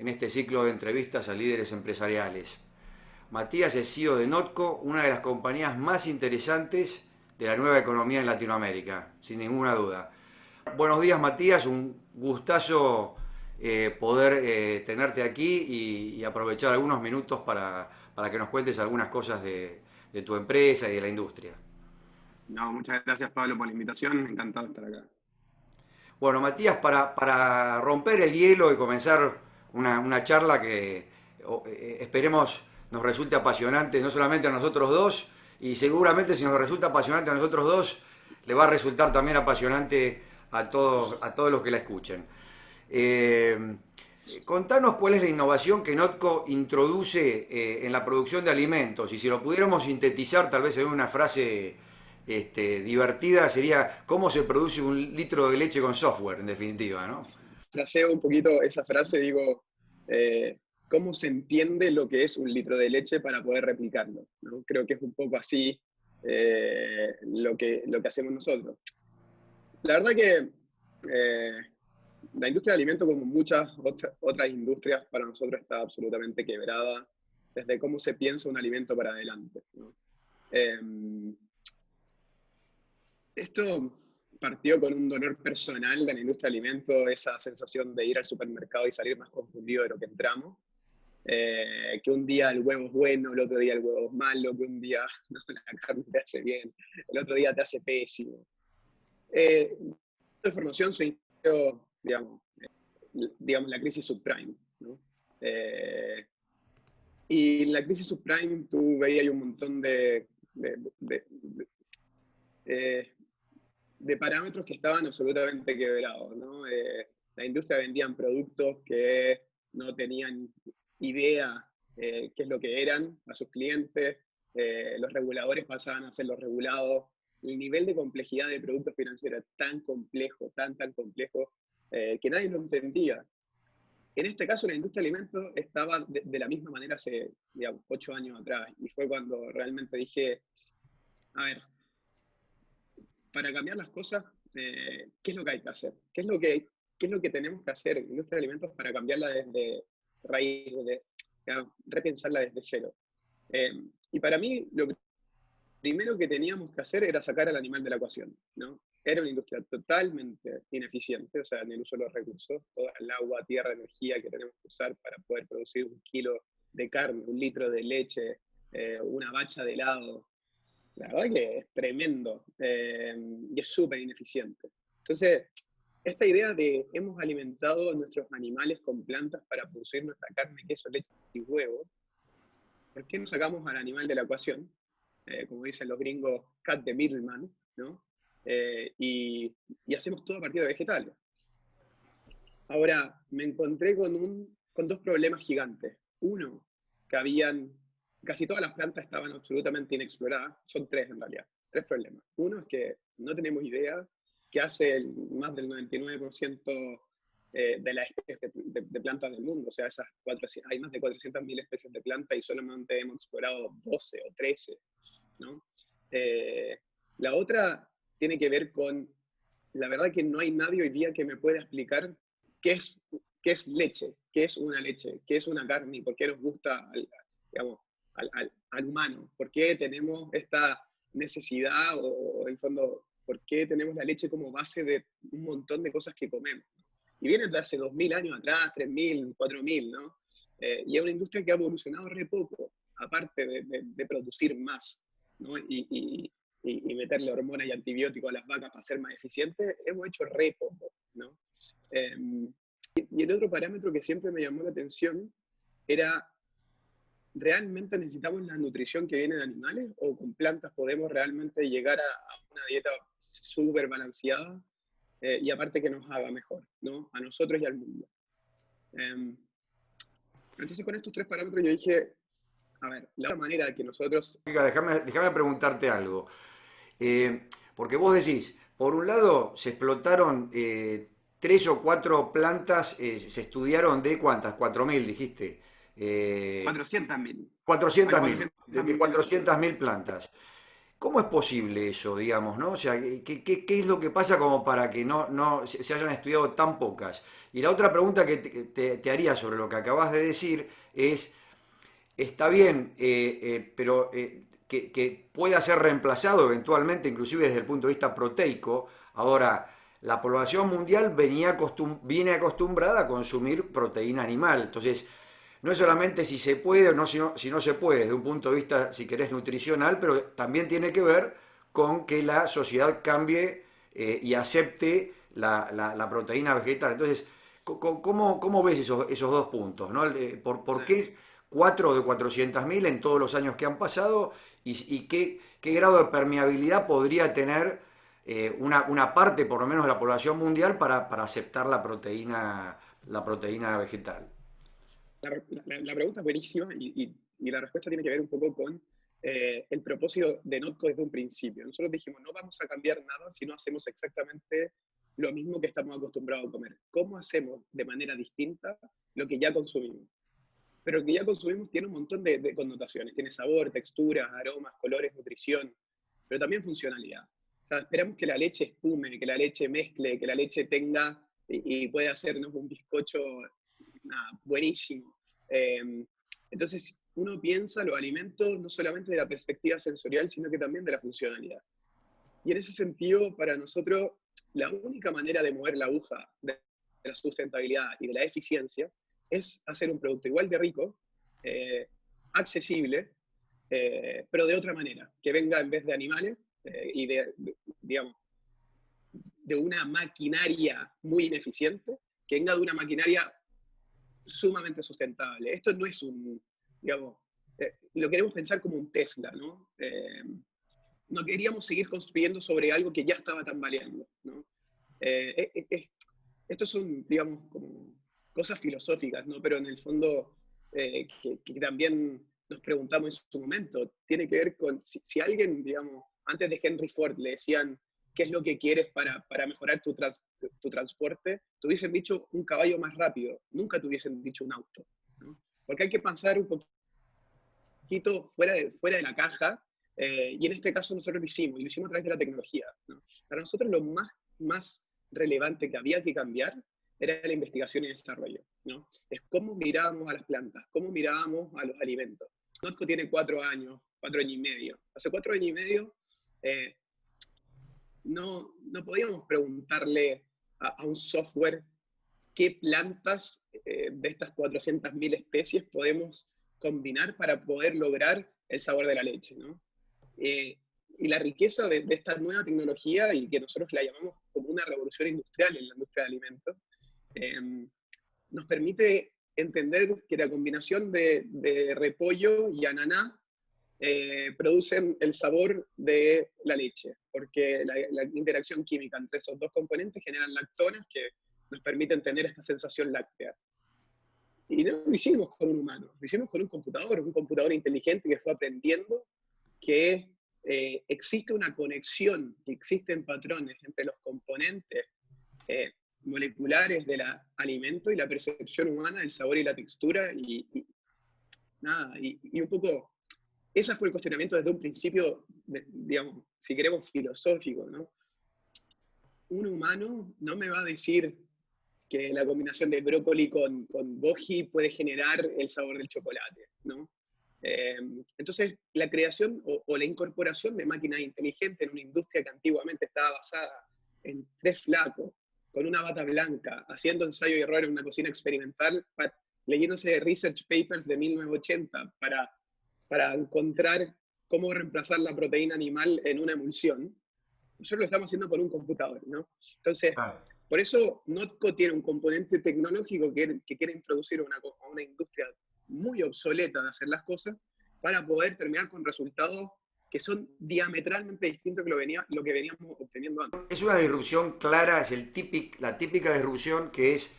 en este ciclo de entrevistas a líderes empresariales. Matías es CEO de Notco, una de las compañías más interesantes de la nueva economía en Latinoamérica, sin ninguna duda. Buenos días, Matías, un gustazo poder tenerte aquí y aprovechar algunos minutos para que nos cuentes algunas cosas de tu empresa y de la industria. No, muchas gracias Pablo por la invitación, encantado de estar acá. Bueno, Matías, para romper el hielo y comenzar una charla que esperemos nos resulte apasionante, no solamente a nosotros dos, y seguramente si nos resulta apasionante a nosotros dos, le va a resultar también apasionante a todos los que la escuchen. Eh, Contanos cuál es la innovación que Notco introduce en la producción de alimentos, y si lo pudiéramos sintetizar tal vez en una frase divertida, sería cómo se produce un litro de leche con software, en definitiva, ¿no? Fraseo un poquito esa frase, digo, ¿cómo se entiende lo que es un litro de leche para poder replicarlo? ¿No? Creo que es un poco así lo que hacemos nosotros. La verdad que eh, la industria del alimento, como muchas otras industrias, para nosotros está absolutamente quebrada desde cómo se piensa un alimento para adelante, ¿no? Eh, Esto partió con un dolor personal de la industria del alimento, esa sensación de ir al supermercado y salir más confundido de lo que entramos. Que un día el huevo es bueno, el otro día el huevo es malo, que un día no, la carne te hace bien, el otro día te hace pésimo. Esta información se inició, digamos, la crisis subprime, ¿no? Y en la crisis subprime tú veías un montón de, de, de, de parámetros que estaban absolutamente quebrados, ¿no? La industria vendían productos que no tenían idea qué es lo que eran a sus clientes, los reguladores pasaban a ser los regulados, el nivel de complejidad de productos financieros era tan complejo, tan complejo, que nadie lo entendía. En este caso, la industria de alimentos estaba de la misma manera hace, digamos, 8 años atrás, y fue cuando realmente dije, a ver, para cambiar las cosas, ¿qué es lo que hay que hacer? ¿Qué es lo que tenemos que hacer en la industria de alimentos para cambiarla desde raíz, repensarla desde cero? Y para mí, lo primero que teníamos que hacer era sacar al animal de la ecuación, ¿no? Era una industria totalmente ineficiente, o sea, en el uso de los recursos, toda el agua, tierra, energía que tenemos que usar para poder producir 1 kilo de carne, 1 litro de leche, una bacha de helado. La verdad que es tremendo y es súper ineficiente. Entonces, esta idea de hemos alimentado a nuestros animales con plantas para producir nuestra carne, queso, leche y huevo, ¿por qué no sacamos al animal de la ecuación? Como dicen los gringos, cut the middleman, ¿no? Y hacemos todo a partir de vegetales. Ahora, me encontré con dos problemas gigantes. Uno, que casi todas las plantas estaban absolutamente inexploradas. Son tres en realidad, tres problemas. Uno es que no tenemos idea qué hace más del 99% de las especies de plantas del mundo. O sea, hay más de 400.000 especies de plantas y solamente hemos explorado 12 o 13, ¿no? La otra tiene que ver con, la verdad que no hay nadie hoy día que me pueda explicar qué es, qué es leche, qué es una leche, qué es una carne y por qué nos gusta digamos, al humano, por qué tenemos esta necesidad o en fondo, por qué tenemos la leche como base de un montón de cosas que comemos. Y viene de hace 2000 años atrás, 3000, 4000, ¿no? Y es una industria que ha evolucionado re poco, aparte de producir más, ¿no? Y meterle hormonas y antibióticos a las vacas para ser más eficientes, hemos hecho re poco, ¿no? Eh, y el otro parámetro que siempre me llamó la atención era, ¿realmente necesitamos la nutrición que viene de animales o con plantas podemos realmente llegar a una dieta súper balanceada y aparte que nos haga mejor, ¿no? A nosotros y al mundo? Eh, entonces con estos tres parámetros yo dije, a ver, la otra manera que nosotros... Déjame preguntarte algo. Porque vos decís, por un lado se explotaron tres o cuatro plantas, se estudiaron de cuántas, 4.000 dijiste. Eh, 400.000. Hay 400.000, de 400.000 400.000 estudios. plantas. ¿Cómo es posible eso, digamos, ¿no? O sea, ¿qué es lo que pasa como para que no se hayan estudiado tan pocas? Y la otra pregunta que te haría sobre lo que acabas de decir es, está bien, pero que pueda ser reemplazado eventualmente, inclusive desde el punto de vista proteico. Ahora, la población mundial viene acostumbrada a consumir proteína animal. Entonces, no es solamente si se puede o no, si no se puede, desde un punto de vista, si querés, nutricional, pero también tiene que ver con que la sociedad cambie y acepte la proteína vegetal. Entonces, ¿cómo ves esos dos puntos? ¿No? ¿Por Sí. qué 4 de 400.000 en todos los años que han pasado? ¿Y qué grado de permeabilidad podría tener una parte, por lo menos, de la población mundial para aceptar la proteína vegetal? La pregunta es buenísima y la respuesta tiene que ver un poco con el propósito de Notco desde un principio. Nosotros dijimos, no vamos a cambiar nada si no hacemos exactamente lo mismo que estamos acostumbrados a comer. ¿Cómo hacemos de manera distinta lo que ya consumimos? Pero lo que ya consumimos tiene un montón de connotaciones. Tiene sabor, texturas, aromas, colores, nutrición, pero también funcionalidad. O sea, esperamos que la leche espume, que la leche mezcle, que la leche tenga y pueda hacernos un bizcocho buenísimo. Entonces, uno piensa los alimentos no solamente de la perspectiva sensorial, sino que también de la funcionalidad. Y en ese sentido, para nosotros, la única manera de mover la aguja de la sustentabilidad y de la eficiencia es hacer un producto igual de rico, accesible, pero de otra manera, que venga en vez de animales y digamos, de una maquinaria muy ineficiente, que venga de una maquinaria sumamente sustentable. Esto no es digamos, lo queremos pensar como un Tesla, ¿no? No queríamos seguir construyendo sobre algo que ya estaba tambaleando, ¿no? Estos son, digamos, como cosas filosóficas, ¿no? Pero en el fondo, que también nos preguntamos en su momento, tiene que ver con si alguien, digamos, antes de Henry Ford le decían qué es lo que quieres para mejorar tu transporte, te hubiesen dicho un caballo más rápido, nunca te hubiesen dicho un auto, ¿no? Porque hay que pensar un poquito fuera de la caja, y en este caso nosotros lo hicimos, y lo hicimos a través de la tecnología, ¿no? Para nosotros lo más relevante que había que cambiar era la investigación y desarrollo, ¿no? Es cómo mirábamos a las plantas, cómo mirábamos a los alimentos. Notco tiene 4 años y medio. Hace 4 años y medio eh, no podíamos preguntarle a un software qué plantas de estas 400.000 especies podemos combinar para poder lograr el sabor de la leche, ¿no? Y la riqueza de esta nueva tecnología, y que nosotros la llamamos como una revolución industrial en la industria de alimentos, nos permite entender que la combinación de repollo y ananá producen el sabor de la leche, porque la interacción química entre esos dos componentes generan lactonas que nos permiten tener esta sensación láctea. Y no lo hicimos con un humano, lo hicimos con un computador inteligente que fue aprendiendo que existe una conexión, que existen patrones entre los componentes moleculares del alimento y la percepción humana del sabor y la textura, y un poco, ese fue el cuestionamiento desde un principio, digamos, si queremos, filosófico, ¿no? Un humano no me va a decir que la combinación de brócoli con goji puede generar el sabor del chocolate, ¿no? Entonces, la creación o la incorporación de máquinas inteligentes en una industria que antiguamente estaba basada en tres flacos, con una bata blanca, haciendo ensayo y error en una cocina experimental, leyéndose research papers de 1980 para encontrar cómo reemplazar la proteína animal en una emulsión. Nosotros lo estamos haciendo con un computador, ¿no? Entonces, por eso Notco tiene un componente tecnológico que quiere introducir a una industria muy obsoleta de hacer las cosas para poder terminar con resultados que son diametralmente distintos que lo que veníamos obteniendo antes. Es una disrupción clara, es la típica disrupción que es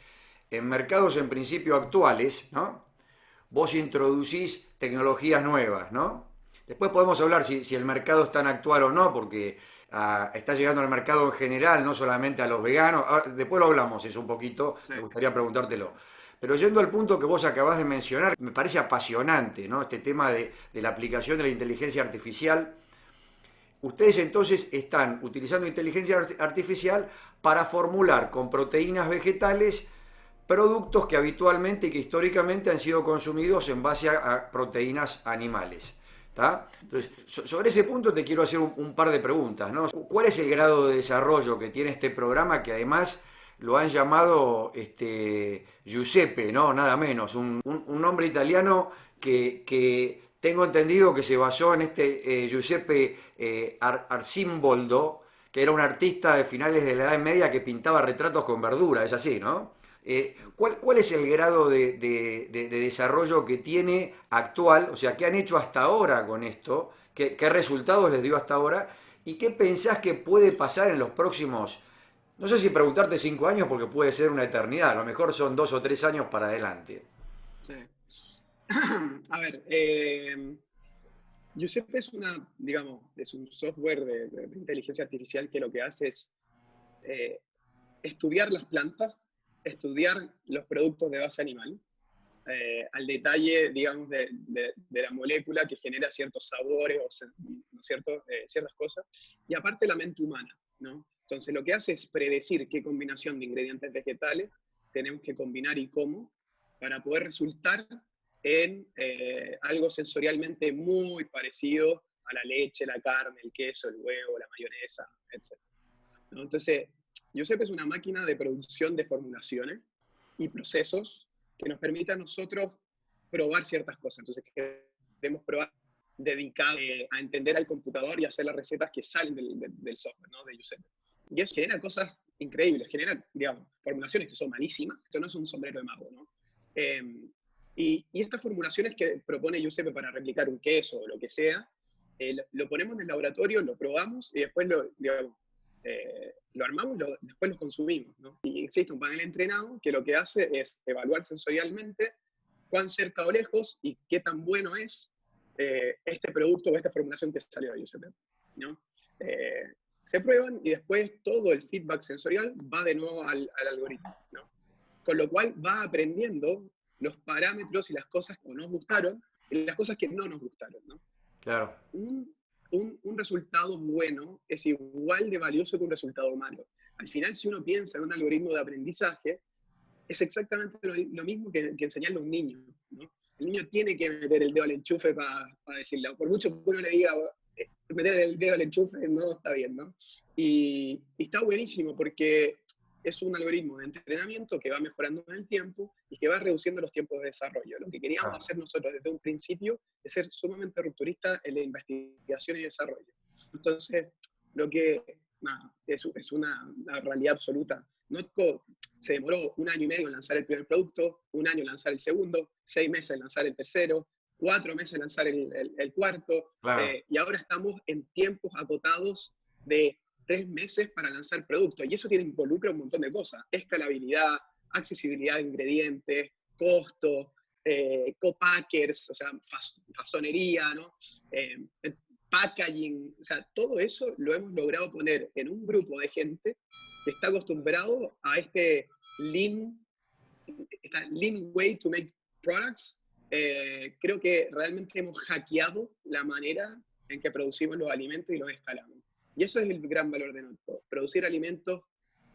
en mercados en principio actuales, ¿no? Vos introducís tecnologías nuevas, ¿no? Después podemos hablar si el mercado es tan actual o no, porque está llegando al mercado en general, no solamente a los veganos. Ahora, después lo hablamos eso un poquito, Sí. me gustaría preguntártelo. Pero yendo al punto que vos acabás de mencionar, me parece apasionante, ¿no? Este tema de la aplicación de la inteligencia artificial Ustedes entonces están utilizando inteligencia artificial para formular con proteínas vegetales productos que habitualmente y que históricamente han sido consumidos en base a proteínas animales. ¿Tá? Entonces, sobre ese punto te quiero hacer un par de preguntas, ¿no? ¿Cuál es el grado de desarrollo que tiene este programa que además lo han llamado Giuseppe, ¿no? Nada menos, un nombre italiano que tengo entendido que se basó en este Giuseppe Arcimboldo, que era un artista de finales de la Edad Media que pintaba retratos con verdura, es así, ¿no? ¿Cuál es el grado de desarrollo que tiene actual? O sea, ¿qué han hecho hasta ahora con esto? ¿Qué resultados les dio hasta ahora? ¿Y qué pensás que puede pasar en los próximos, no sé si preguntarte 5 años porque puede ser una eternidad, a lo mejor son 2 o 3 años para adelante? Sí. A ver, Giuseppe es digamos, es un software de inteligencia artificial que lo que hace es eh, estudiar las plantas, estudiar los productos de base animal, al detalle, digamos, de la molécula que genera ciertos sabores o ¿no es cierto? Ciertas cosas, y aparte la mente humana, ¿no? Entonces lo que hace es predecir qué combinación de ingredientes vegetales tenemos que combinar y cómo para poder resultar en algo sensorialmente muy parecido a la leche, la carne, el queso, el huevo, la mayonesa, etc. ¿No? Entonces, Giuseppe es una máquina de producción de formulaciones y procesos que nos permite a nosotros probar ciertas cosas. Entonces, queremos probar dedicado a entender al computador y hacer las recetas que salen del software, ¿no? De Giuseppe. Y eso genera cosas increíbles, genera, digamos, formulaciones que son malísimas. Esto no es un sombrero de mago, ¿no? Eh, y estas formulaciones que propone Giuseppe para replicar un queso o lo que sea, lo ponemos en el laboratorio, lo probamos y después digamos, lo armamos, después lo consumimos, ¿no? Y existe un panel entrenado que lo que hace es evaluar sensorialmente cuán cerca o lejos y qué tan bueno es este producto o esta formulación que salió de Giuseppe, ¿no? Se prueban y después todo el feedback sensorial va de nuevo al algoritmo, ¿no? Con lo cual va aprendiendo los parámetros y las cosas que nos gustaron y las cosas que no nos gustaron, ¿no? Claro. Un, un resultado bueno es igual de valioso que un resultado malo. Al final, si uno piensa en un algoritmo de aprendizaje, es exactamente lo mismo que enseñarle a un niño, ¿no? El niño tiene que meter el dedo al enchufe para decirle, por mucho que uno le diga, meter el dedo al enchufe no está bien, ¿no? Y está buenísimo porque es un algoritmo de entrenamiento que va mejorando en el tiempo y que va reduciendo los tiempos de desarrollo. Lo que queríamos Ah, hacer nosotros desde un principio es ser sumamente rupturista en la investigación y desarrollo. Entonces, lo que nada, es una realidad absoluta. Notco se demoró 1 año y medio en lanzar el primer producto, 1 año en lanzar el segundo, 6 meses en lanzar el tercero, 4 meses en lanzar el cuarto, claro. y ahora estamos en tiempos acotados de 3 meses para lanzar productos. Y eso involucra un montón de cosas: escalabilidad, accesibilidad de ingredientes, costo, co-packers, o sea, fasonería, ¿no? Eh, packaging, o sea, todo eso lo hemos logrado poner en un grupo de gente que está acostumbrado a esta lean way to make products. Creo que realmente hemos hackeado la manera en que producimos los alimentos y los escalamos. Y eso es el gran valor de nosotros: producir alimentos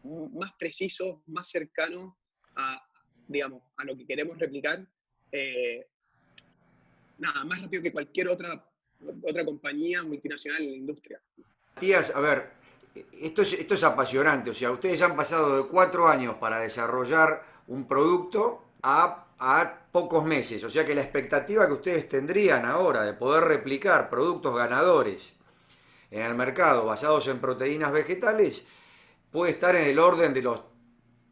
más precisos, más cercanos a, digamos, a lo que queremos replicar, eh, nada, más rápido que cualquier otra compañía multinacional en la industria. Matías, a ver, esto es apasionante, o sea, ustedes han pasado de 4 años para desarrollar un producto a pocos meses, o sea que la expectativa que ustedes tendrían ahora de poder replicar productos ganadores en el mercado basados en proteínas vegetales puede estar en el orden de los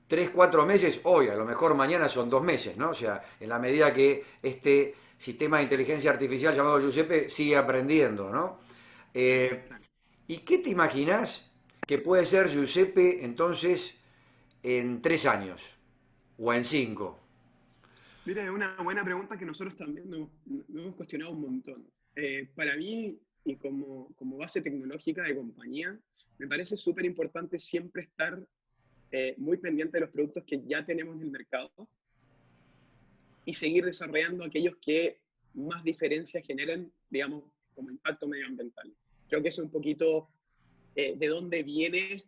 3, 4 meses, hoy, a lo mejor mañana son 2 meses, ¿no? O sea, en la medida que este sistema de inteligencia artificial llamado Giuseppe sigue aprendiendo, ¿no? Eh, Exacto. ¿Y qué te imaginas que puede ser Giuseppe entonces en 3 años o en 5? Mira, es una buena pregunta que nosotros también nos hemos cuestionado un montón. Para mí, y como base tecnológica de compañía, me parece súper importante siempre estar muy pendiente de los productos que ya tenemos en el mercado y seguir desarrollando aquellos que más diferencias generen, digamos, como impacto medioambiental. Creo que eso es un poquito de dónde viene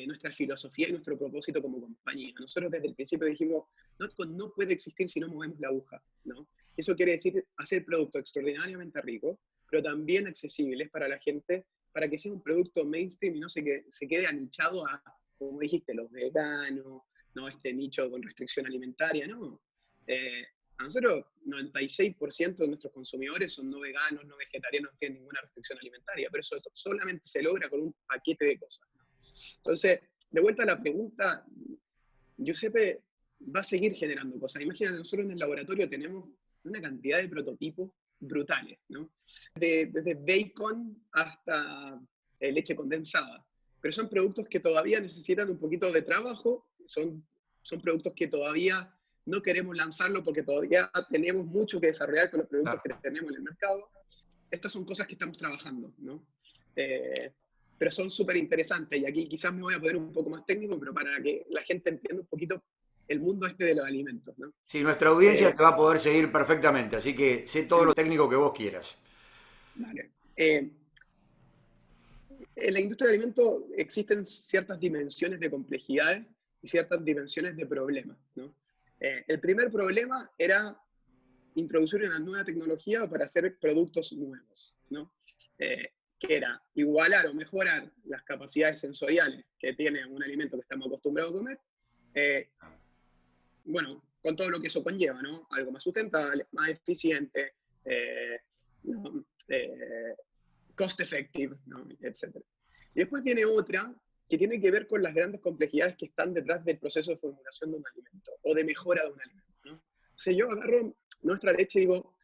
nuestra filosofía y nuestro propósito como compañía. Nosotros desde el principio dijimos, Notcon no puede existir si no movemos la aguja, ¿no? Eso quiere decir hacer productos extraordinariamente ricos, pero también accesibles para la gente, para que sea un producto mainstream y no se quede anichado a, como dijiste, los veganos, no este nicho con restricción alimentaria, ¿no? A nosotros, 96% de nuestros consumidores son no veganos, no vegetarianos, no tienen ninguna restricción alimentaria, pero eso solamente se logra con un paquete de cosas. Entonces, de vuelta a la pregunta, Giuseppe va a seguir generando cosas. Imagínate, nosotros en el laboratorio tenemos una cantidad de prototipos brutales, ¿no? Desde bacon hasta leche condensada. Pero son productos que todavía necesitan un poquito de trabajo, son productos que todavía no queremos lanzarlo porque todavía tenemos mucho que desarrollar con los productos que tenemos en el mercado. Estas son cosas que estamos trabajando, ¿no? Pero son súper interesantes y aquí quizás me voy a poner un poco más técnico, pero para que la gente entienda un poquito el mundo este de los alimentos, ¿no? Sí, nuestra audiencia te va a poder seguir perfectamente, así que sé todo lo técnico que vos quieras. Vale. En la industria de alimentos existen ciertas dimensiones de complejidades y ciertas dimensiones de problemas, ¿no? El primer problema era introducir una nueva tecnología para hacer productos nuevos, ¿no? Que era igualar o mejorar las capacidades sensoriales que tiene un alimento que estamos acostumbrados a comer, bueno, con todo lo que eso conlleva, ¿no? Algo más sustentable, más eficiente, ¿no? Cost effective, ¿no? Etc. Y después viene otra que tiene que ver con las grandes complejidades que están detrás del proceso de formulación de un alimento o de mejora de un alimento, ¿no? O sea, yo agarro nuestra leche y digo,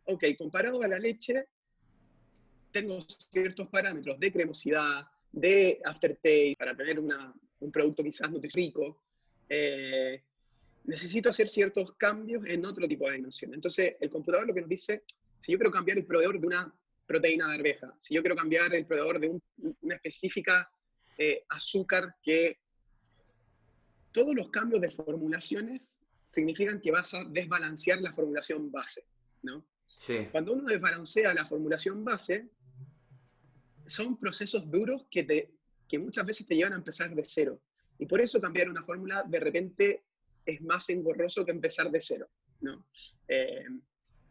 ok, comparado a la leche, tengo ciertos parámetros de cremosidad, de aftertaste, para tener un producto quizás nutririco. Necesito hacer ciertos cambios en otro tipo de dimensión. Entonces, el computador lo que nos dice, si yo quiero cambiar el proveedor de una proteína de arveja, si yo quiero cambiar el proveedor de una específica azúcar, que todos los cambios de formulaciones significan que vas a desbalancear la formulación base, ¿no? Sí. Cuando uno desbalancea la formulación base, son procesos duros que muchas veces te llevan a empezar de cero. Y por eso cambiar una fórmula de repente es más engorroso que empezar de cero, ¿no?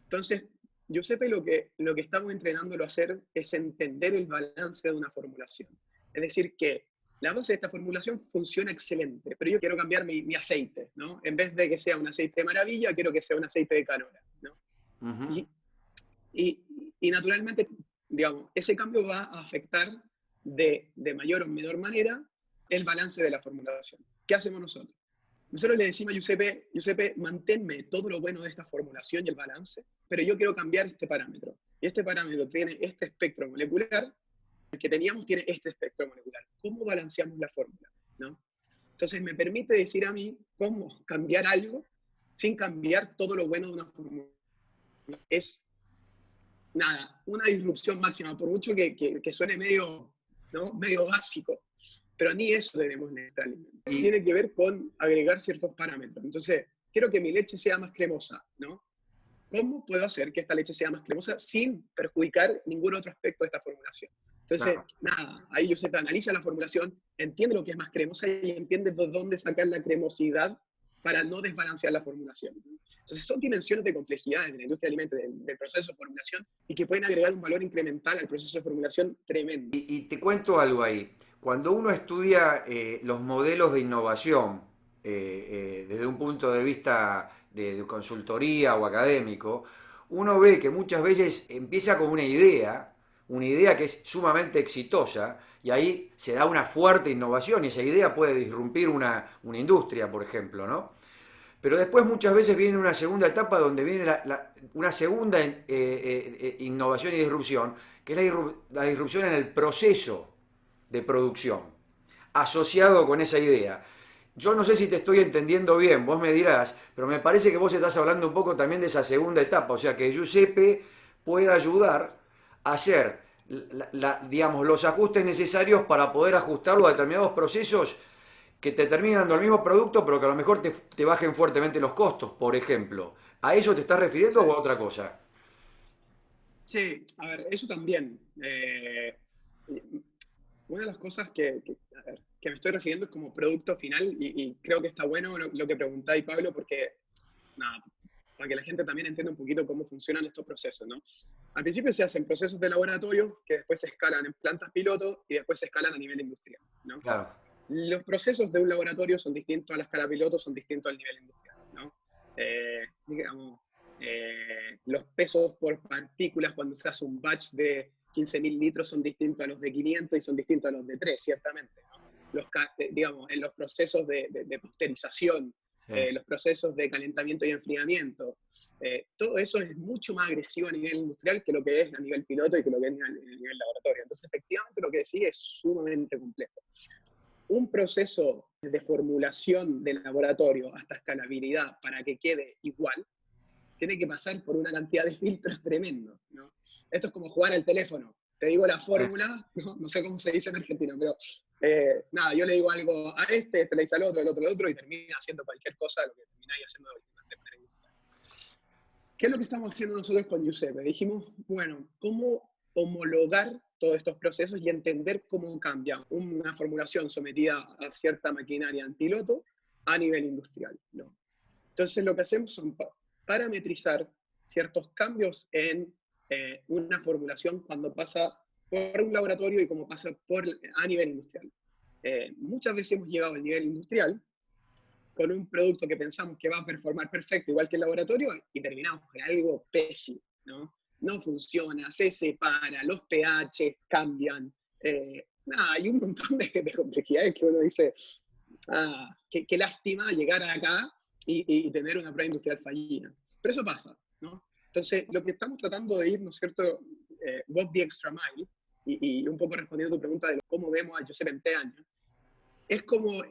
Entonces, Giuseppe lo que estamos entrenándolo a hacer es entender el balance de una formulación. Es decir, que la base de esta formulación funciona excelente, pero yo quiero cambiar mi aceite, ¿no? En vez de que sea un aceite de maravilla, quiero que sea un aceite de canola, ¿no? Uh-huh. Y naturalmente, digamos, ese cambio va a afectar de mayor o menor manera el balance de la formulación. ¿Qué hacemos nosotros? Nosotros le decimos a Giuseppe, manténme todo lo bueno de esta formulación y el balance, pero yo quiero cambiar este parámetro. Y este parámetro tiene este espectro molecular, el que teníamos tiene este espectro molecular. ¿Cómo balanceamos la fórmula? ¿No? Entonces me permite decir a mí cómo cambiar algo sin cambiar todo lo bueno de una fórmula. Es nada, una disrupción máxima, por mucho que suene medio, ¿no? medio básico, pero ni eso debemos necesitar. Tiene que ver con agregar ciertos parámetros. Entonces, quiero que mi leche sea más cremosa, ¿no? ¿Cómo puedo hacer que esta leche sea más cremosa sin perjudicar ningún otro aspecto de esta formulación? Entonces, nada, ahí Giuseppe analiza la formulación, entiende lo que es más cremosa y entiende de dónde sacar la cremosidad para no desbalancear la formulación. Entonces, son dimensiones de complejidad en la industria de alimentos, del proceso de formulación, y que pueden agregar un valor incremental al proceso de formulación tremendo. Y te cuento algo ahí. Cuando uno estudia los modelos de innovación desde un punto de vista de consultoría o académico, uno ve que muchas veces empieza con una idea que es sumamente exitosa, y ahí se da una fuerte innovación, y esa idea puede disrumpir una industria, por ejemplo, ¿no? Pero después muchas veces viene una segunda etapa donde viene una segunda innovación y disrupción, que es la disrupción en el proceso de producción, asociado con esa idea. Yo no sé si te estoy entendiendo bien, vos me dirás, pero me parece que vos estás hablando un poco también de esa segunda etapa, o sea, que Giuseppe pueda ayudar a hacer, digamos, los ajustes necesarios para poder ajustarlo a determinados procesos que te terminan dando el mismo producto, pero que a lo mejor te bajen fuertemente los costos, por ejemplo. ¿A eso te estás refiriendo o a otra cosa? Sí, a ver, eso también. Una de las cosas a ver, que me estoy refiriendo es como producto final y creo que está bueno lo que preguntáis, Pablo, porque, nada, para que la gente también entienda un poquito cómo funcionan estos procesos, ¿no? Al principio se hacen procesos de laboratorio que después se escalan en plantas piloto y después se escalan a nivel industrial, ¿no? Claro. Los procesos de un laboratorio son distintos a la escala piloto, son distintos al nivel industrial, ¿no? Digamos, los pesos por partículas cuando se hace un batch de 15.000 litros son distintos a los de 500 y son distintos a los de 3, ciertamente, ¿no? Digamos, en los procesos de pasteurización, Sí. los procesos de calentamiento y enfriamiento, todo eso es mucho más agresivo a nivel industrial que lo que es a nivel piloto y que lo que es a nivel laboratorio. Entonces, efectivamente, lo que decís es sumamente complejo. Un proceso de formulación del laboratorio hasta escalabilidad para que quede igual, tiene que pasar por una cantidad de filtros tremendo, ¿no? Esto es como jugar al teléfono. Te digo la fórmula, no sé cómo se dice en argentino, pero nada, yo le digo algo a este le dice al otro, el otro al otro, y termina haciendo cualquier cosa, lo que termináis haciendo de manera industrial. ¿Qué es lo que estamos haciendo nosotros con Giuseppe? Dijimos, bueno, ¿cómo homologar todos estos procesos y entender cómo cambia una formulación sometida a cierta maquinaria en piloto a nivel industrial, ¿no? Entonces lo que hacemos son parametrizar ciertos cambios en una formulación cuando pasa por un laboratorio y como pasa a nivel industrial. Muchas veces hemos llegado al nivel industrial con un producto que pensamos que va a performar perfecto, igual que el laboratorio, y terminamos con algo pésimo, ¿no? No funciona, se separa, los pH cambian, nada, hay un montón de complejidades que uno dice, qué lástima llegar acá y tener una prueba industrial fallida. Pero eso pasa, ¿no? Entonces, lo que estamos tratando de ir, ¿no es cierto? Walk the extra mile, y un poco respondiendo a tu pregunta de cómo vemos a Josep en 3 años, es como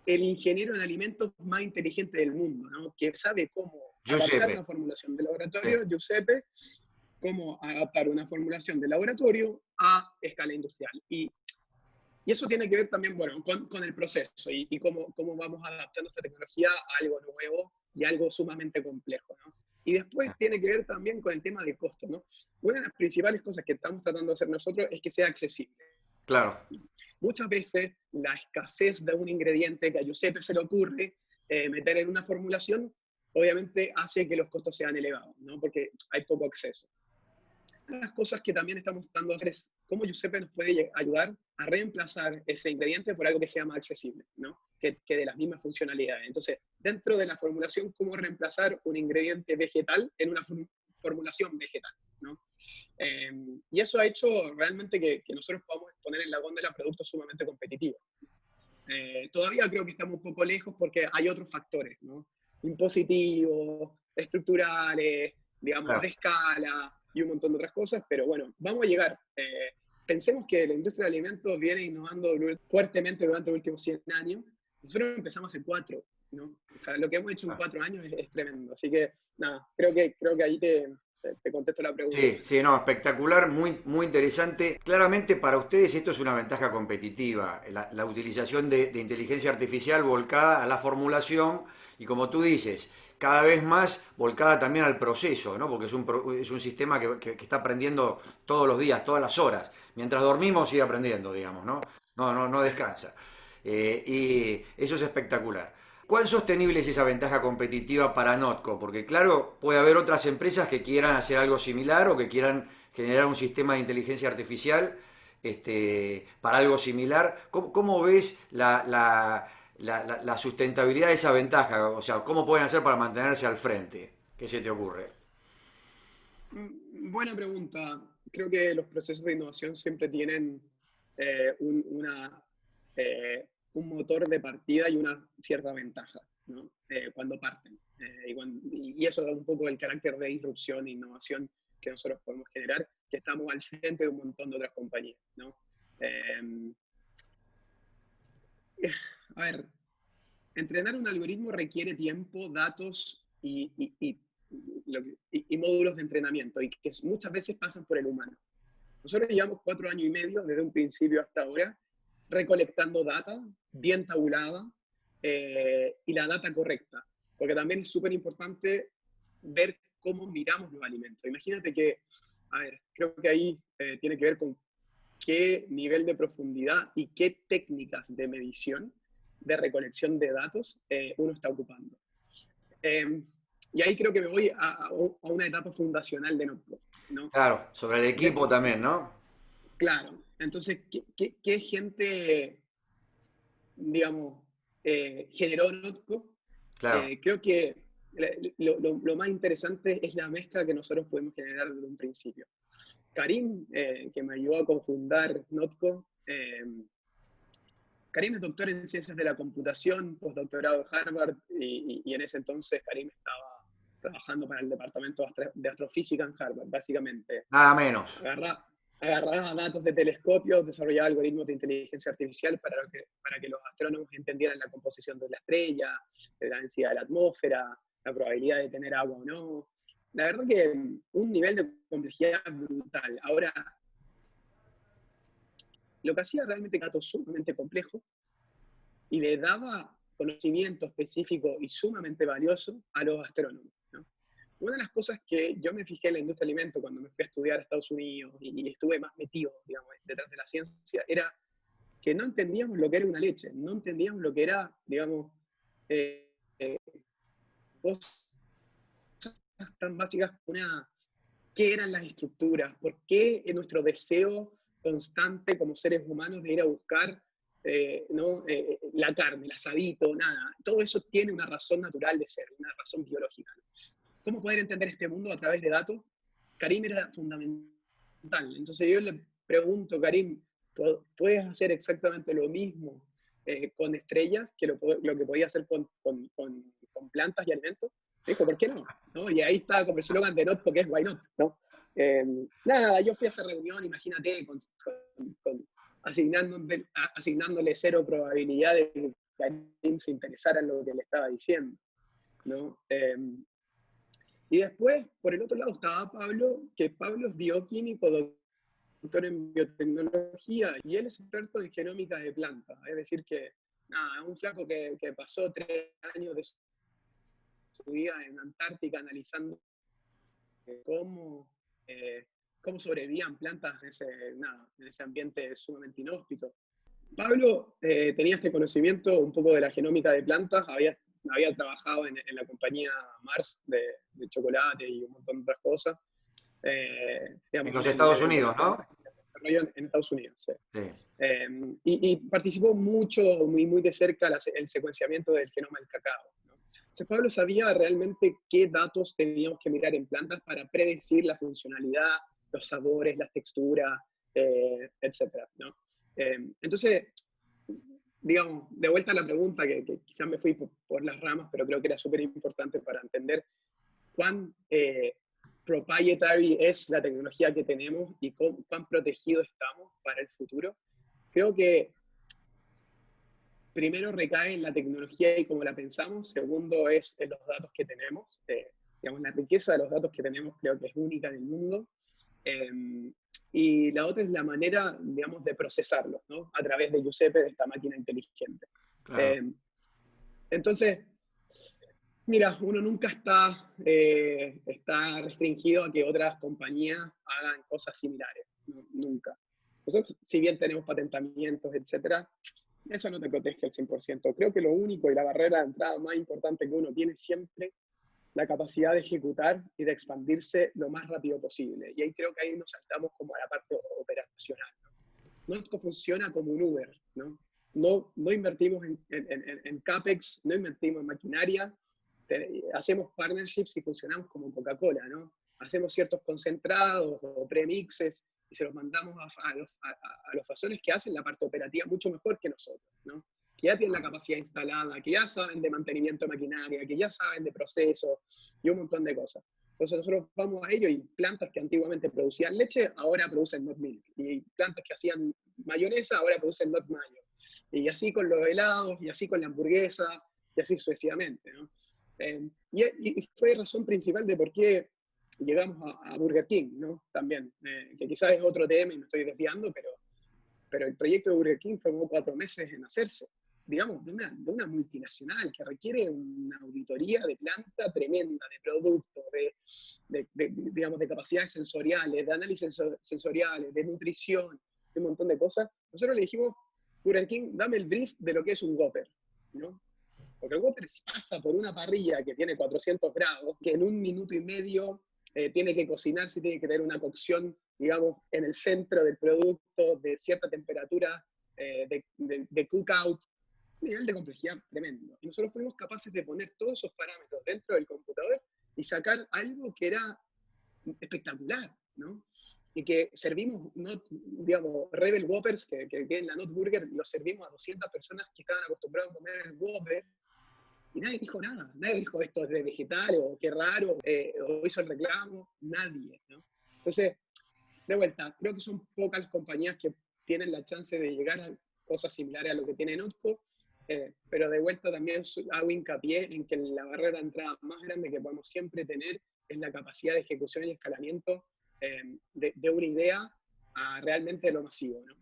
el ingeniero en alimentos más inteligente del mundo, ¿no? Que sabe cómo adaptar Giuseppe. una formulación de Sí. laboratorio, Giuseppe, cómo adaptar una formulación de laboratorio a escala industrial. Y eso tiene que ver también, bueno, con el proceso y cómo vamos adaptando esta tecnología a algo nuevo y algo sumamente complejo, ¿no? Y después tiene que ver también con el tema de costo, ¿no? Una de las principales cosas que estamos tratando de hacer nosotros es que sea accesible. Claro. Muchas veces la escasez de un ingrediente que a Giuseppe se le ocurre meter en una formulación, obviamente hace que los costos sean elevados, ¿no? Porque hay poco acceso. Una de las cosas que también estamos tratando de hacer es cómo Giuseppe nos puede ayudar a reemplazar ese ingrediente por algo que sea más accesible, ¿no? Que de las mismas funcionalidades. Entonces, dentro de la formulación, cómo reemplazar un ingrediente vegetal en una formulación vegetal, ¿no? Y eso ha hecho realmente que nosotros podamos poner en la góndola productos sumamente competitivos. Todavía creo que estamos un poco lejos porque hay otros factores, ¿no? Impositivos, estructurales, digamos, de Claro. escala y un montón de otras cosas, pero bueno, vamos a llegar. Pensemos que la industria de alimentos viene innovando fuertemente durante los últimos 100 años. Nosotros empezamos hace 4, ¿no? O sea, lo que hemos hecho en Claro. 4 años es tremendo. Así que, nada, creo que ahí te contesto la pregunta. Sí, sí, no, espectacular, muy, muy interesante. Claramente para ustedes esto es una ventaja competitiva, la utilización de inteligencia artificial volcada a la formulación y como tú dices, cada vez más volcada también al proceso, ¿no? Porque es un sistema que está aprendiendo todos los días, todas las horas. Mientras dormimos sigue aprendiendo, digamos, ¿no? No descansa. Y eso es espectacular. ¿Cuán sostenible es esa ventaja competitiva para Notco? Porque claro, puede haber otras empresas que quieran hacer algo similar o que quieran generar un sistema de inteligencia artificial para algo similar. ¿Cómo ves la sustentabilidad de esa ventaja? O sea, ¿cómo pueden hacer para mantenerse al frente? ¿Qué se te ocurre? Buena pregunta. Creo que los procesos de innovación siempre tienen un motor de partida y una cierta ventaja, ¿no? Cuando parten. Y eso da un poco el carácter de disrupción e innovación que nosotros podemos generar, que estamos al frente de un montón de otras compañías, ¿no? Eh, a ver, entrenar un algoritmo requiere tiempo, datos y módulos de entrenamiento, y que muchas veces pasan por el humano. Nosotros llevamos 4 años y medio, desde un principio hasta ahora, recolectando data bien tabulada y la data correcta, porque también es súper importante ver cómo miramos los alimentos. Imagínate que a ver, creo que ahí tiene que ver con qué nivel de profundidad y qué técnicas de medición, de recolección de datos uno está ocupando. Eh, y ahí creo que me voy a una etapa fundacional de Notco, ¿no? Claro, sobre el De, equipo también, ¿no? claro, entonces, ¿qué gente, digamos, generó Notco? Claro. Creo que lo más interesante es la mezcla que nosotros podemos generar desde un principio. Karim, que me ayudó a cofundar Notco, Karim es doctor en ciencias de la computación, postdoctorado en Harvard, y en ese entonces Karim estaba trabajando para el departamento de astrofísica en Harvard, básicamente. Nada menos. Agarra, Agarraba datos de telescopios, desarrollaba algoritmos de inteligencia artificial para que los astrónomos entendieran la composición de la estrella, la densidad de la atmósfera, la probabilidad de tener agua o no. La verdad que un nivel de complejidad brutal. Ahora, lo que hacía realmente datos sumamente complejos y le daba conocimiento específico y sumamente valioso a los astrónomos, ¿no? Una de las cosas que yo me fijé en la industria del alimento cuando me fui a estudiar a Estados Unidos y estuve más metido, digamos, detrás de la ciencia, era que no entendíamos lo que era una leche, no entendíamos lo que era, digamos, eh, eh, cosas tan básicas como qué eran las estructuras, por qué nuestro deseo constante como seres humanos de ir a buscar ¿no? La carne, el asadito, nada. Todo eso tiene una razón natural de ser, una razón biológica, ¿no? ¿Cómo poder entender este mundo a través de datos? Karim era fundamental. Entonces yo le pregunto, Karim, ¿puedes hacer exactamente lo mismo con estrellas que lo que podía hacer con plantas y alimentos? Me dijo, ¿por qué no? ¿No? Y ahí estaba como el slogan de Not porque es Why Not, ¿no? Nada, yo fui a esa reunión, imagínate, asignándole cero probabilidad de que Karim se interesara en lo que le estaba diciendo, ¿no? Y después, por el otro lado, estaba Pablo, que Pablo es bioquímico, doctor en biotecnología, y él es experto en genómica de plantas. Es decir, que nada, un flaco que pasó 3 años de su vida en Antártica analizando cómo, eh, cómo sobrevivían plantas en ese ambiente sumamente inhóspito. Pablo tenía este conocimiento un poco de la genómica de plantas, había trabajado en la compañía Mars de chocolate y un montón de otras cosas, En digamos, los en Estados el Unidos, ¿no? desarrollo en Estados Unidos. Sí. Sí. Y participó mucho, muy de cerca, el secuenciamiento del genoma del cacao, ¿no? Entonces, Pablo sabía realmente qué datos teníamos que mirar en plantas para predecir la funcionalidad, los sabores, las texturas, etcétera, ¿no? Entonces, digamos, de vuelta a la pregunta, que quizás me fui por las ramas, pero creo que era súper importante para entender cuán proprietary es la tecnología que tenemos y cuán protegidos estamos para el futuro. Creo que primero recae en la tecnología y cómo la pensamos, segundo es en los datos que tenemos. Digamos, la riqueza de los datos que tenemos creo que es única en el mundo. Y la otra es la manera, digamos, de procesarlos, ¿no? A través de Giuseppe, de esta máquina inteligente. Claro. Entonces, mira, uno nunca está restringido a que otras compañías hagan cosas similares, nunca. Nosotros, si bien tenemos patentamientos, etcétera, eso no te protege al 100%. Creo que lo único y la barrera de entrada más importante que uno tiene siempre la capacidad de ejecutar y de expandirse lo más rápido posible. Y ahí creo que ahí nos saltamos como a la parte operacional, ¿no? Notco funciona como un Uber, ¿no? No invertimos en CAPEX, no invertimos en maquinaria, hacemos partnerships y funcionamos como Coca-Cola, ¿no? Hacemos ciertos concentrados o premixes y se los mandamos a los fasones que hacen la parte operativa mucho mejor que nosotros, ¿no? Que ya tienen la capacidad instalada, que ya saben de mantenimiento de maquinaria, que ya saben de procesos y un montón de cosas. Entonces nosotros vamos a ello y plantas que antiguamente producían leche, ahora producen not milk. Y plantas que hacían mayonesa, ahora producen not mayo. Y así con los helados, y así con la hamburguesa, y así sucesivamente, ¿no? Y fue razón principal de por qué llegamos a Burger King, ¿no? También, que quizás es otro tema y me estoy desviando, pero el proyecto de Burger King tomó 4 meses en hacerse, digamos, de una multinacional que requiere una auditoría de planta tremenda, de producto, de digamos, de capacidades sensoriales, de análisis sensoriales, de nutrición, de un montón de cosas, nosotros le dijimos, Burger King, dame el brief de lo que es un Whopper, ¿no? Porque el Whopper pasa por una parrilla que tiene 400 grados, que en 1 minuto y medio tiene que cocinarse, tiene que tener una cocción, digamos, en el centro del producto, de cierta temperatura, de cookout, un nivel de complejidad tremendo. Y nosotros fuimos capaces de poner todos esos parámetros dentro del computador y sacar algo que era espectacular, ¿no? Y que servimos, no, digamos, Rebel Whoppers, que en la Not Burger, los servimos a 200 personas que estaban acostumbradas a comer el Whopper, y nadie dijo nada, nadie dijo esto es de vegetal, o qué raro, o hizo el reclamo, nadie, ¿no? Entonces, de vuelta, creo que son pocas compañías que tienen la chance de llegar a cosas similares a lo que tiene Notco, pero de vuelta también hago hincapié en que la barrera de entrada más grande que podemos siempre tener es la capacidad de ejecución y escalamiento de una idea a realmente lo masivo, ¿no?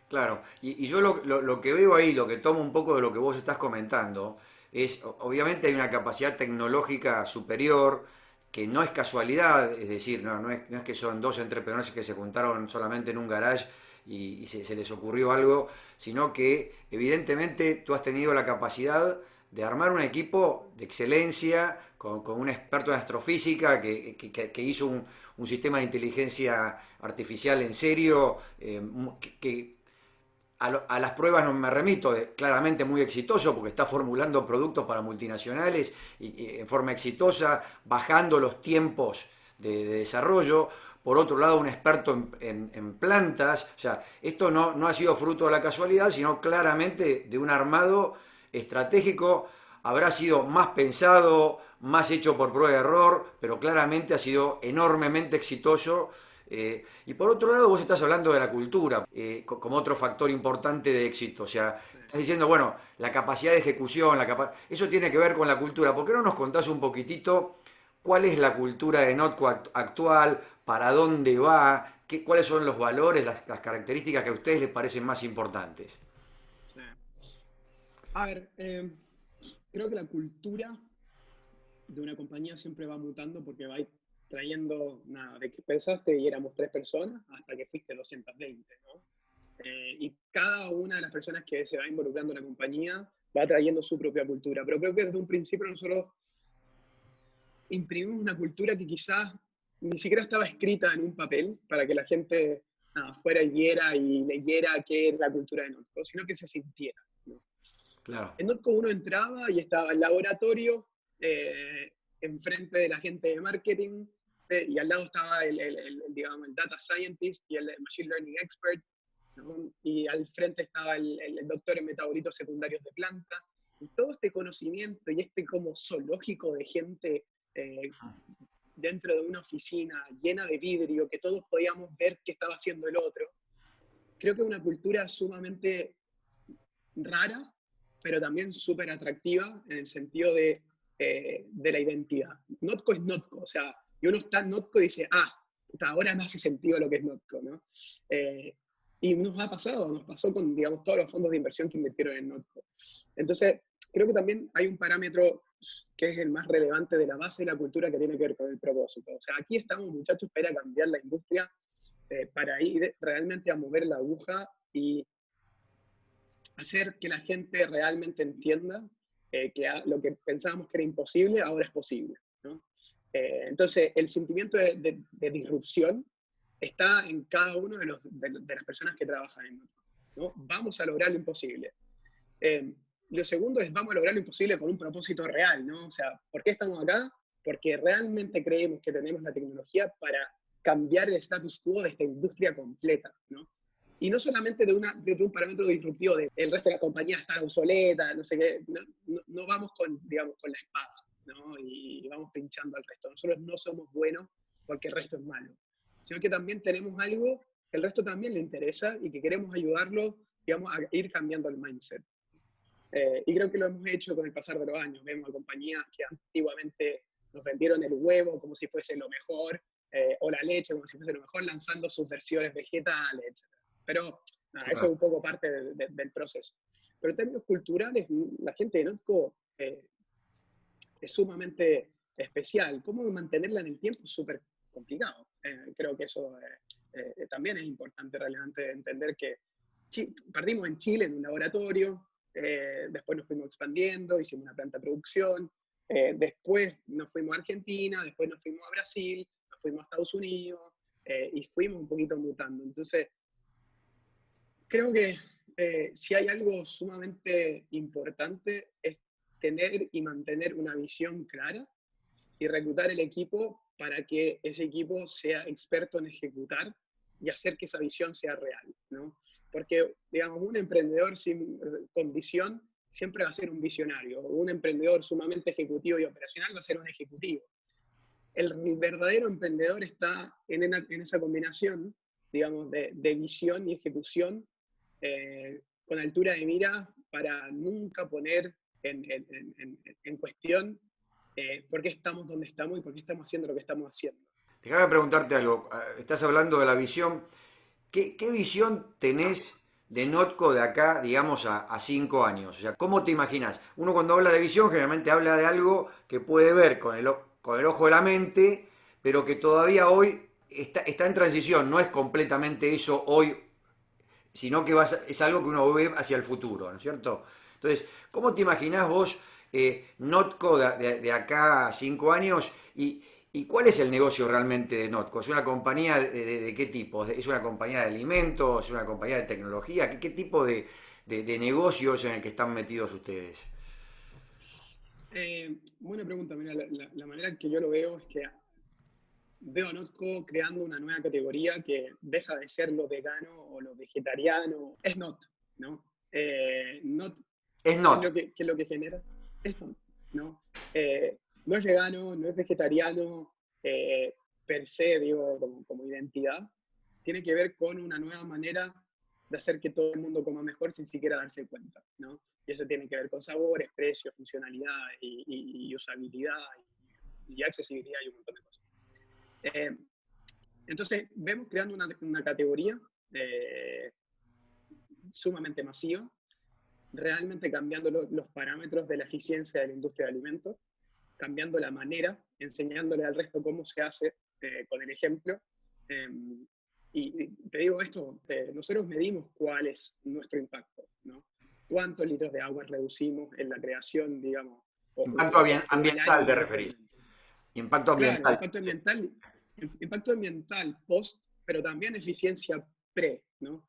Claro, y yo lo que veo ahí, lo que tomo un poco de lo que vos estás comentando, es, obviamente hay una capacidad tecnológica superior, que no es casualidad, es decir, no es que son dos entrepreneurs que se juntaron solamente en un garage y se les ocurrió algo, sino que evidentemente tú has tenido la capacidad de armar un equipo de excelencia, con un experto en astrofísica que hizo un sistema de inteligencia artificial en serio, a las pruebas no me remito, claramente muy exitoso porque está formulando productos para multinacionales y en forma exitosa, bajando los tiempos de desarrollo. Por otro lado, un experto en plantas. O sea, esto no ha sido fruto de la casualidad, sino claramente de un armado estratégico. Habrá sido más pensado, más hecho por prueba de error, pero claramente ha sido enormemente exitoso. Y por otro lado, vos estás hablando de la cultura como otro factor importante de éxito. O sea, estás diciendo, bueno, la capacidad de ejecución, eso tiene que ver con la cultura. ¿Por qué no nos contás un poquitito cuál es la cultura de Notco actual, para dónde va, cuáles son los valores, las características que a ustedes les parecen más importantes? Sí. A ver, creo que la cultura de una compañía siempre va mutando porque va trayendo, nada, de que pensaste y éramos 3 personas hasta que fuiste 220, ¿no? Y cada una de las personas que se va involucrando en la compañía va trayendo su propia cultura. Pero creo que desde un principio nosotros imprimimos una cultura que quizás ni siquiera estaba escrita en un papel para que la gente nada, fuera y viera y leyera qué es la cultura de Notco, sino que se sintiera, ¿no? Claro. En Notco uno entraba y estaba el laboratorio enfrente de la gente de marketing y al lado estaba digamos, el data scientist y el machine learning expert, ¿no? Y al frente estaba el doctor en metabolitos secundarios de planta. Y todo este conocimiento y este como zoológico de gente eh, dentro de una oficina llena de vidrio, que todos podíamos ver qué estaba haciendo el otro, creo que es una cultura sumamente rara, pero también súper atractiva en el sentido de la identidad. Notco es Notco, o sea, y uno está en Notco y dice, ahora me hace sentido lo que es Notco, ¿no? Y nos pasó con, digamos, todos los fondos de inversión que invirtieron en Notco. Entonces, creo que también hay un parámetro que es el más relevante de la base de la cultura que tiene que ver con el propósito. O sea, aquí estamos, muchachos, para cambiar la industria, para ir realmente a mover la aguja y hacer que la gente realmente entienda que lo que pensábamos que era imposible, ahora es posible, ¿no? Entonces, el sentimiento de disrupción está en cada uno de las personas que trabajan en Notco, ¿no? Vamos a lograr lo imposible. Eh, lo segundo es, vamos a lograr lo imposible con un propósito real, ¿no? O sea, ¿por qué estamos acá? Porque realmente creemos que tenemos la tecnología para cambiar el status quo de esta industria completa, ¿no? Y no solamente de un parámetro disruptivo de el resto de la compañía está obsoleta, no sé qué, no vamos con, digamos, con la espada, ¿no? Y vamos pinchando al resto. Nosotros no somos buenos porque el resto es malo, sino que también tenemos algo que el resto también le interesa y que queremos ayudarlo, digamos, a ir cambiando el mindset. Y creo que lo hemos hecho con el pasar de los años. Vemos a compañías que antiguamente nos vendieron el huevo como si fuese lo mejor, o la leche como si fuese lo mejor, lanzando sus versiones vegetales, etc. Pero nada, eso es Claro. un poco parte del proceso. Pero en términos culturales, la gente de Notco es sumamente especial. Cómo mantenerla en el tiempo es súper complicado. Creo que eso también es importante, relevante entender que partimos en Chile, en un laboratorio, después nos fuimos expandiendo, hicimos una planta de producción, después nos fuimos a Argentina, después nos fuimos a Brasil, nos fuimos a Estados Unidos, y fuimos un poquito mutando. Entonces, creo que si hay algo sumamente importante es tener y mantener una visión clara y reclutar el equipo para que ese equipo sea experto en ejecutar y hacer que esa visión sea real, ¿no? Porque, digamos, un emprendedor con visión siempre va a ser un visionario. Un emprendedor sumamente ejecutivo y operacional va a ser un ejecutivo. El verdadero emprendedor está en esa combinación, digamos, de visión y ejecución, con altura de mira para nunca poner en cuestión por qué estamos donde estamos y por qué estamos haciendo lo que estamos haciendo. Déjame preguntarte algo. Estás hablando de la visión. ¿Qué visión tenés de Notco de acá, digamos, a 5 años? O sea, ¿cómo te imaginas? Uno cuando habla de visión generalmente habla de algo que puede ver con el ojo de la mente, pero que todavía hoy está en transición. No es completamente eso hoy, sino que es algo que uno ve hacia el futuro, ¿no es cierto? Entonces, ¿cómo te imaginás vos Notco de acá a 5 años y cuál es el negocio realmente de Notco? ¿Es una compañía de qué tipo? ¿Es una compañía de alimentos? ¿Es una compañía de tecnología? ¿Qué tipo de negocio es en el que están metidos ustedes? Buena pregunta. Mira, la manera en que yo lo veo es que veo a Notco creando una nueva categoría que deja de ser lo vegano o lo vegetariano. Es not, ¿no? Not, Es ¿qué es Not. qué es lo que genera? Es not, ¿no? No es vegano, no es vegetariano, per se, digo, como identidad. Tiene que ver con una nueva manera de hacer que todo el mundo coma mejor sin siquiera darse cuenta, ¿no? Y eso tiene que ver con sabores, precios, funcionalidad y usabilidad y accesibilidad y un montón de cosas. Eh, entonces, vemos creando una categoría sumamente masiva, realmente cambiando los parámetros de la eficiencia de la industria de alimentos, cambiando la manera, enseñándole al resto cómo se hace con el ejemplo. Eh, y te digo esto, nosotros medimos cuál es nuestro impacto, ¿no? ¿Cuántos litros de agua reducimos en la creación, digamos, Impacto o al año ambiental te de nuestro referís. alimento? Impacto Claro, ambiental. impacto ambiental post, pero también eficiencia pre, ¿no?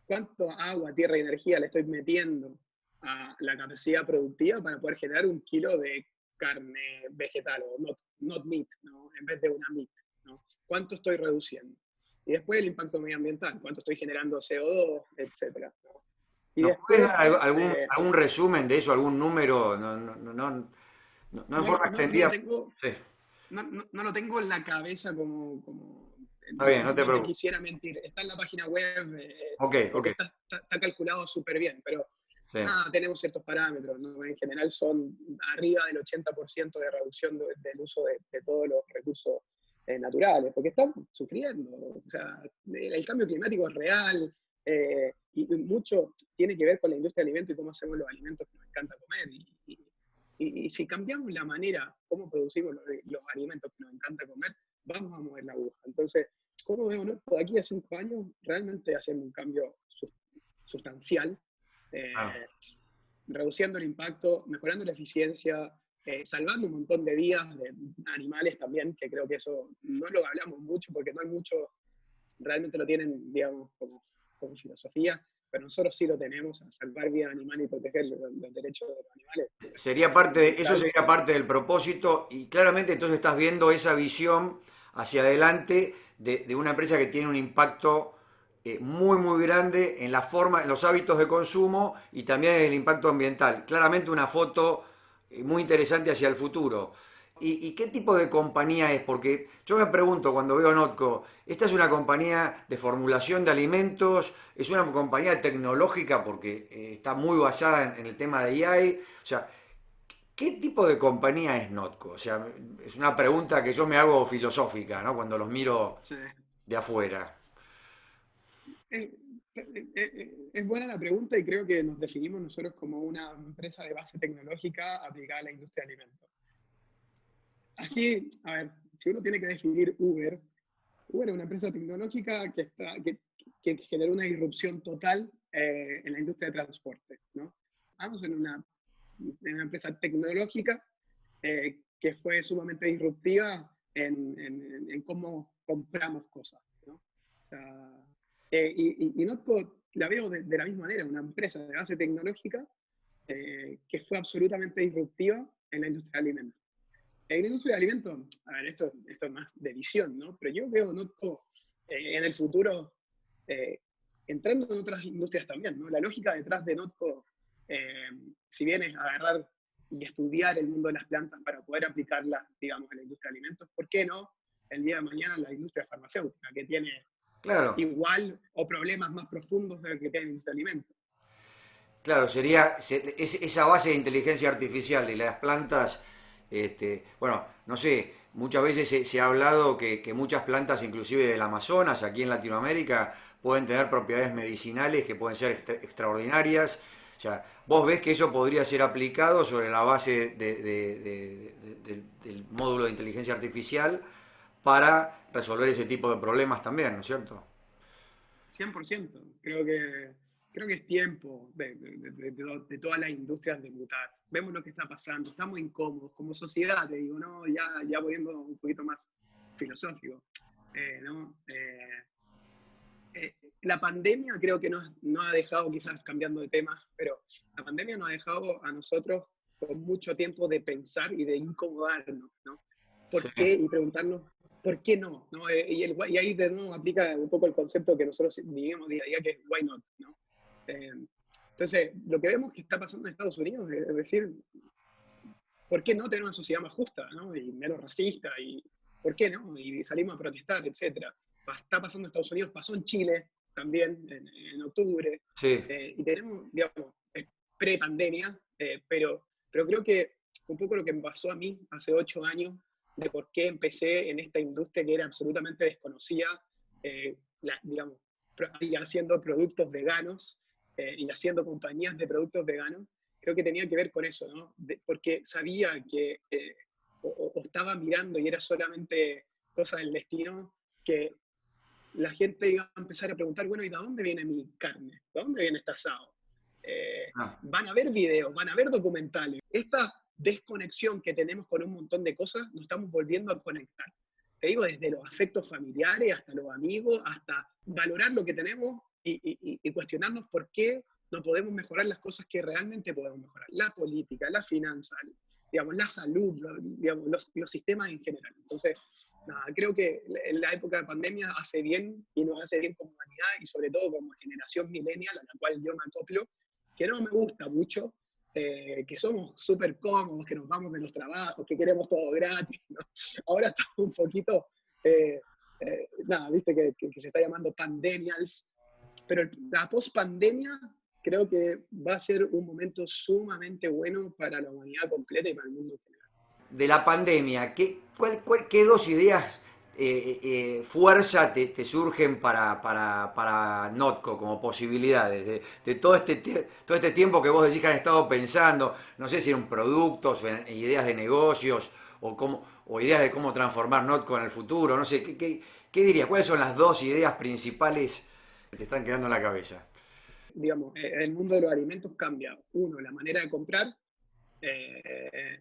¿Cuánto agua, tierra y energía le estoy metiendo a la capacidad productiva para poder generar un kilo de carne vegetal o not meat, ¿no? En vez de una meat, ¿no? ¿Cuánto estoy reduciendo? Y después el impacto medioambiental, cuánto estoy generando CO2, etcétera, ¿no? Y ¿Nos puedes después, dar algún resumen de eso, algún número? No en forma no lo extendida. tengo, Sí, no lo tengo en la cabeza está bien, no te no te preocupes. quisiera mentir. Está en la página web, Ok, ok. porque está calculado súper bien, pero Sí. nada, tenemos ciertos parámetros, ¿no? En general son arriba del 80% de reducción del uso de todos los recursos naturales, porque están sufriendo. O sea, el cambio climático es real, y mucho tiene que ver con la industria de alimentos y cómo hacemos los alimentos que nos encanta comer. Y si cambiamos la manera como producimos los alimentos que nos encanta comer, vamos a mover la aguja. Entonces, ¿cómo veo, no? De aquí a 5 años, realmente haciendo un cambio sustancial, Ah. eh, reduciendo el impacto, mejorando la eficiencia, salvando un montón de vidas de animales también, que creo que eso no lo hablamos mucho porque no hay mucho, realmente lo tienen, digamos, como filosofía, pero nosotros sí lo tenemos, a salvar vidas animales y proteger los derechos de los animales. Es Eso fundamental. sería parte del propósito y claramente entonces estás viendo esa visión hacia adelante de una empresa que tiene un impacto muy muy grande en la forma, en los hábitos de consumo y también en el impacto ambiental. Claramente una foto muy interesante hacia el futuro. ¿Y qué tipo de compañía es? Porque yo me pregunto cuando veo Notco, ¿esta es una compañía de formulación de alimentos? ¿Es una compañía tecnológica porque está muy basada en el tema de AI? O sea, ¿qué tipo de compañía es Notco? O sea, es una pregunta que yo me hago filosófica, ¿no? Cuando los miro Sí. de afuera. Eh, es buena la pregunta y creo que nos definimos nosotros como una empresa de base tecnológica aplicada a la industria de alimentos. Así, a ver, si uno tiene que definir Uber, Uber es una empresa tecnológica que generó una disrupción total en la industria de transporte, ¿no? Estamos en una empresa tecnológica que fue sumamente disruptiva en cómo compramos cosas, ¿no? O sea, y Notco la veo de la misma manera, una empresa de base tecnológica que fue absolutamente disruptiva en la industria de alimentos. En la industria de alimentos, a ver, esto es más de visión, ¿no? Pero yo veo Notco en el futuro eh, entrando en otras industrias también, ¿no? La lógica detrás de Notco, eh, si bien es agarrar y estudiar el mundo de las plantas para poder aplicarlas, digamos, en la industria de alimentos, ¿por qué no el día de mañana en la industria farmacéutica, que tiene Claro, igual o problemas más profundos de lo que tiene la industria de alimentos? claro, sería esa base de inteligencia artificial de las plantas, bueno, no sé, muchas veces se ha hablado que muchas plantas, inclusive del Amazonas, aquí en Latinoamérica, pueden tener propiedades medicinales que pueden ser extraordinarias. O sea, vos ves que eso podría ser aplicado sobre la base del módulo de inteligencia artificial para resolver ese tipo de problemas también, ¿no es cierto? 100%. Creo que es tiempo de todas las industrias de mutar. Vemos lo que está pasando, estamos incómodos como sociedad, te digo, ¿no? Ya volviendo un poquito más filosófico, ¿no? La pandemia creo que nos ha dejado, quizás cambiando de tema, pero la pandemia nos ha dejado a nosotros con mucho tiempo de pensar y de incomodarnos, ¿no? Sí. ¿Por qué? Y preguntarnos, ¿por qué no? ¿No? Y ahí de nuevo aplica un poco el concepto que nosotros vivimos día a día, que es why not, ¿no? Eh, entonces, lo que vemos que está pasando en Estados Unidos es decir, ¿por qué no tener una sociedad más justa, ¿no? Y menos racista? ¿Y por qué no? Y salimos a protestar, etcétera. Está pasando en Estados Unidos, pasó en Chile también en octubre, Sí. y tenemos, digamos, pre-pandemia, pero creo que un poco lo que me pasó a mí hace 8 años, de por qué empecé en esta industria que era absolutamente desconocida, digamos, y haciendo productos veganos y haciendo compañías de productos veganos, creo que tenía que ver con eso, ¿no? Porque sabía que o estaba mirando y era solamente cosa del destino, que la gente iba a empezar a preguntar, bueno, ¿y de dónde viene mi carne? ¿De dónde viene este asado? Ah, Van a ver videos, van a ver documentales. Esta desconexión que tenemos con un montón de cosas, nos estamos volviendo a conectar. Te digo, desde los afectos familiares hasta los amigos, hasta valorar lo que tenemos y cuestionarnos por qué no podemos mejorar las cosas que realmente podemos mejorar. La política, la finanza, digamos, la salud, digamos, los sistemas en general. Entonces, nada, creo que en la época de pandemia hace bien y nos hace bien como humanidad y sobre todo como generación millennial a la cual yo me acoplo, que no me gusta mucho, que somos súper cómodos, que nos vamos de los trabajos, que queremos todo gratis, ¿no? Ahora estamos un poquito, nada, viste que se está llamando pandemials, pero la post-pandemia creo que va a ser un momento sumamente bueno para la humanidad completa y para el mundo en general. de la pandemia, ¿qué dos ideas fuerza te surgen para Notco como posibilidades? De todo este tiempo que vos decís que han estado pensando, no sé si en productos, en ideas de negocios o ideas de cómo transformar Notco en el futuro, no sé, ¿qué dirías? ¿Cuáles son las dos ideas principales que te están quedando en la cabeza? Digamos, el mundo de los alimentos cambia. Uno, la manera de comprar.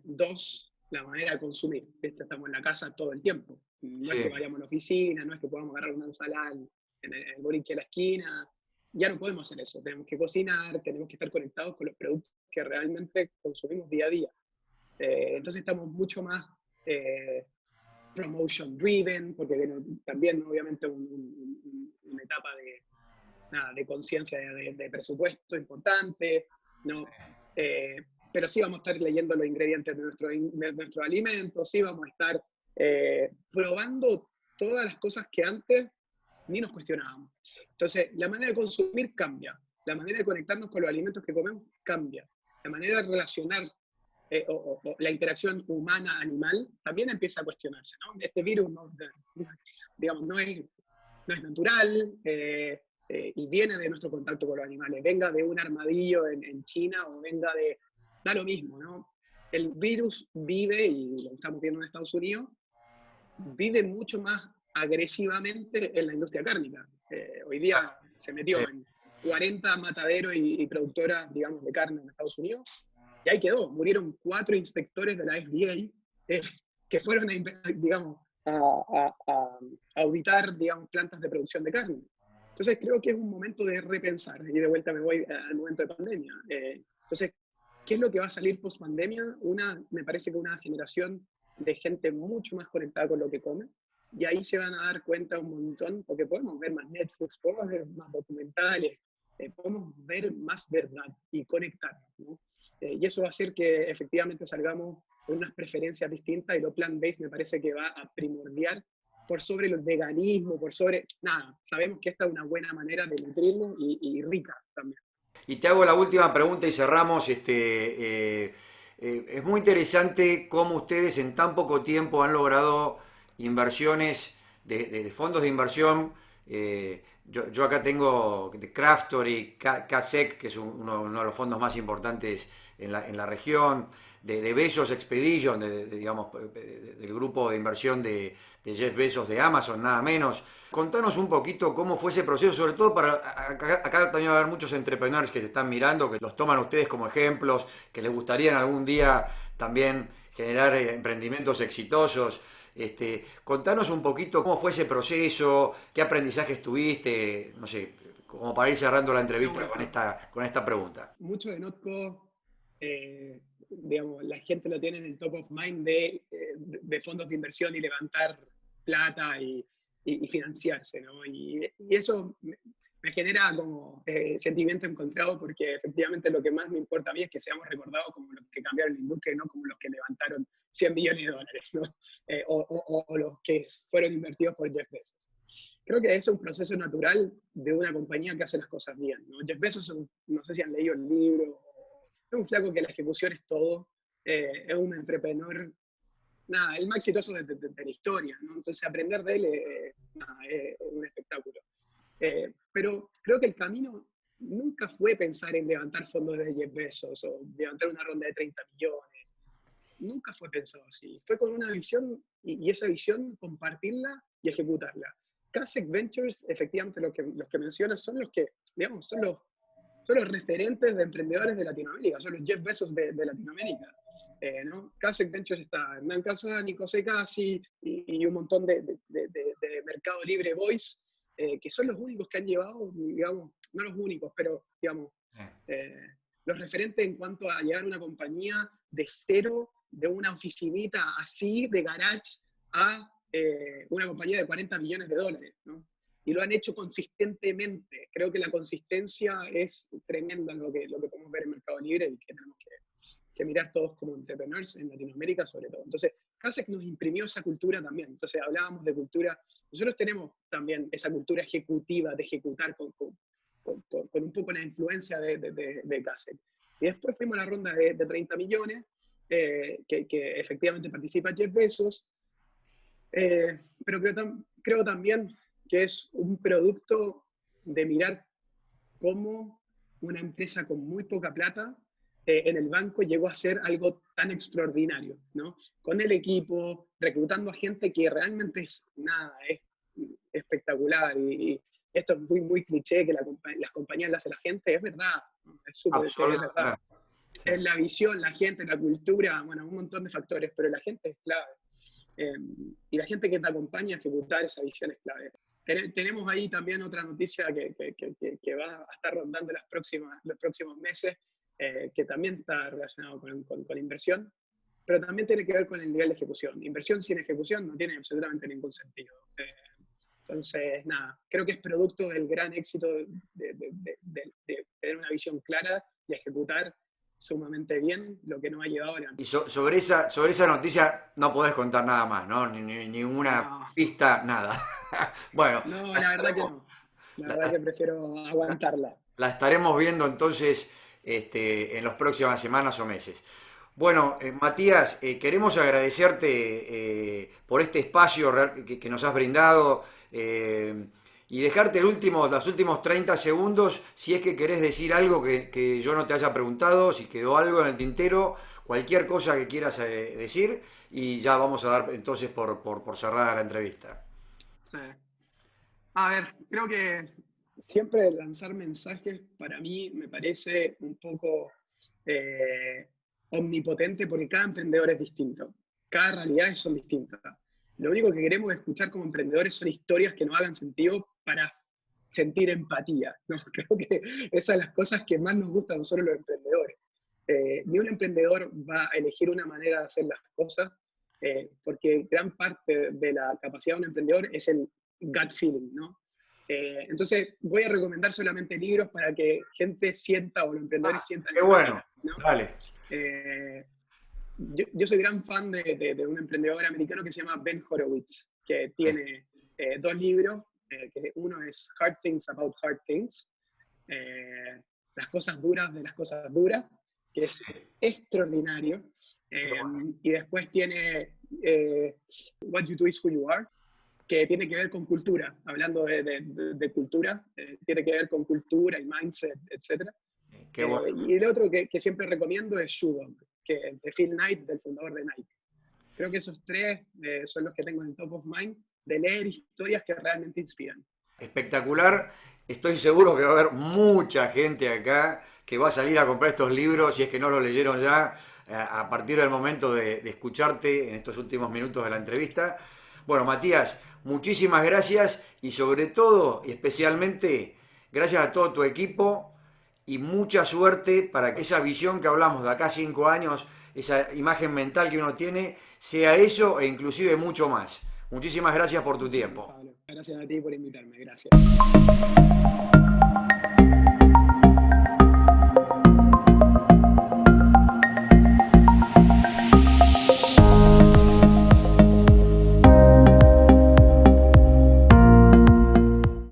Dos, la manera de consumir. ¿Viste? Estamos en la casa todo el tiempo. No es que Sí, vayamos a la oficina, no es que podamos agarrar una ensalada en el boliche de la esquina. Ya no podemos hacer eso. Tenemos que cocinar, tenemos que estar conectados con los productos que realmente consumimos día a día. Entonces estamos mucho más promotion driven, porque también obviamente una etapa de conciencia de presupuesto importante, ¿no? Eh, pero sí vamos a estar leyendo los ingredientes de nuestros alimentos, sí vamos a estar probando todas las cosas que antes ni nos cuestionábamos. Entonces, la manera de consumir cambia, la manera de conectarnos con los alimentos que comemos cambia, la manera de relacionar o la interacción humana-animal también empieza a cuestionarse, ¿no? Este virus, digamos, no es natural, y viene de nuestro contacto con los animales, venga de un armadillo en China o venga de... Da lo mismo, ¿no? El virus vive, y lo estamos viendo en Estados Unidos, vive mucho más agresivamente en la industria cárnica. Hoy día se metió en 40 mataderos y productoras, digamos, de carne en Estados Unidos, y ahí quedó. Murieron 4 inspectores de la FDA que fueron, digamos, a auditar, digamos, plantas de producción de carne. Entonces creo que es un momento de repensar, y de vuelta me voy al momento de pandemia. Entonces, ¿qué es lo que va a salir post pandemia? Me parece que una generación de gente mucho más conectada con lo que come, y ahí se van a dar cuenta un montón, porque podemos ver más Netflix, podemos ver más documentales, podemos ver más verdad y conectarnos, ¿no? Y eso va a hacer que efectivamente salgamos con unas preferencias distintas, y lo plant-based me parece que va a primordiar por sobre el veganismo, por sobre nada. Sabemos que esta es una buena manera de nutrirnos y rica también. Y te hago la última pregunta y cerramos. Es muy interesante cómo ustedes en tan poco tiempo han logrado inversiones de fondos de inversión. Yo acá tengo de Craftory, CASEC, que es uno de los fondos más importantes en la región, de Bezos Expedition, digamos, del grupo de inversión de Jeff Bezos de Amazon, nada menos. Contanos un poquito cómo fue ese proceso, sobre todo para acá también va a haber muchos entrepreneurs que te están mirando, que los toman ustedes como ejemplos, que les gustaría en algún día también generar emprendimientos exitosos. Contanos un poquito cómo fue ese proceso, qué aprendizajes tuviste, no sé, como para ir cerrando la entrevista No, con esta pregunta. mucho de Notco, digamos, la gente lo tiene en el top of mind de fondos de inversión y levantar plata y financiarse, ¿no? Y eso me genera como sentimiento encontrado, porque efectivamente lo que más me importa a mí es que seamos recordados como los que cambiaron la industria y no como los que levantaron 100 millones de dólares, ¿no? O los que fueron invertidos por Jeff Bezos. Creo que es un proceso natural de una compañía que hace las cosas bien, ¿no? Jeff Bezos, no sé si han leído el libro, es un flaco que la ejecución es todo, es un entrepreneur, nada, el más exitoso de la historia, ¿no? Entonces aprender de él nada, es un espectáculo. Pero creo que el camino nunca fue pensar en levantar fondos de 10 pesos o levantar una ronda de 30 millones. Nunca fue pensado así. Fue con una visión, y esa visión compartirla y ejecutarla. Kasek Ventures, efectivamente, los que mencionas son los que, digamos, son los referentes de emprendedores de Latinoamérica, son los Jeff Bezos de Latinoamérica. ¿No? Kasek Ventures está Hernán Casani, José Casi y un montón de Mercado Libre Boys, que son los únicos que han llevado, digamos, no los únicos, pero digamos, los referentes en cuanto a llevar una compañía de cero, de una oficinita así, de garage, a una compañía de 40 millones de dólares, ¿no? Y lo han hecho consistentemente. Creo que la consistencia es tremenda lo que podemos ver en Mercado Libre, y que tenemos que mirar todos como entrepreneurs en Latinoamérica sobre todo. Entonces, Kasek nos imprimió esa cultura también. Entonces, hablábamos de cultura. Nosotros tenemos también esa cultura ejecutiva de ejecutar con un poco la influencia de Kasek. Y después fuimos a la ronda de 30 millones, que efectivamente participa Jeff Bezos, pero creo también que es un producto de mirar cómo una empresa con muy poca plata en el banco llegó a ser algo tan extraordinario, ¿no? Con el equipo, reclutando a gente que realmente es espectacular, y esto es muy, muy cliché, que las compañías las hace la gente, es verdad, es súper verdad. Sí. Es la visión, la gente, la cultura, bueno, un montón de factores, pero la gente es clave. Y la gente que te acompaña a ejecutar esa visión es clave. Tenemos ahí también otra noticia que va a estar rondando los próximos meses, que también está relacionado con inversión, pero también tiene que ver con el nivel de ejecución. Inversión sin ejecución no tiene absolutamente ningún sentido. Entonces, nada, creo que es producto del gran éxito de tener una visión clara y ejecutar sumamente bien lo que nos ha llevado a... Y sobre esa noticia no podés contar nada más, ¿no? Ninguna pista, nada. Bueno. No, la verdad que no. La verdad que prefiero aguantarla. La estaremos viendo entonces en las próximas semanas o meses. Bueno, Matías, queremos agradecerte por este espacio que nos has brindado, y dejarte los últimos 30 segundos, si es que querés decir algo que yo no te haya preguntado, si quedó algo en el tintero, cualquier cosa que quieras decir, y ya vamos a dar entonces por cerrada la entrevista. Sí. A ver, creo que siempre lanzar mensajes para mí me parece un poco omnipotente porque cada emprendedor es distinto, cada realidad son distintas. Lo único que queremos escuchar como emprendedores son historias que nos hagan sentido para sentir empatía, ¿no? Creo que esas son las cosas que más nos gustan a nosotros los emprendedores. Ni un emprendedor va a elegir una manera de hacer las cosas, porque gran parte de la capacidad de un emprendedor es el gut feeling, ¿no? Entonces voy a recomendar solamente libros para que gente sienta o los emprendedores sientan. Qué bueno, ¿no? dale. Yo soy gran fan de un emprendedor americano que se llama Ben Horowitz, que tiene 2 libros, que uno es Hard Things About Hard Things, las cosas duras de las cosas duras, que es extraordinario, y después tiene What You Do Is Who You Are, que tiene que ver con cultura, hablando de cultura, tiene que ver con cultura y mindset, etc. Bueno. Y el otro que siempre recomiendo es Shoe Dog, que es de Phil Knight, del fundador de Nike. Creo que esos 3 son los que tengo en top of mind, de leer historias que realmente inspiran. Espectacular. Estoy seguro que va a haber mucha gente acá que va a salir a comprar estos libros, si es que no los leyeron ya, a partir del momento de escucharte en estos últimos minutos de la entrevista. Bueno, Matías, muchísimas gracias y sobre todo, y especialmente, gracias a todo tu equipo y mucha suerte para que esa visión que hablamos de acá a 5 años, esa imagen mental que uno tiene, sea eso e inclusive mucho más. Muchísimas gracias por tu tiempo. Pablo, gracias a ti por invitarme, gracias.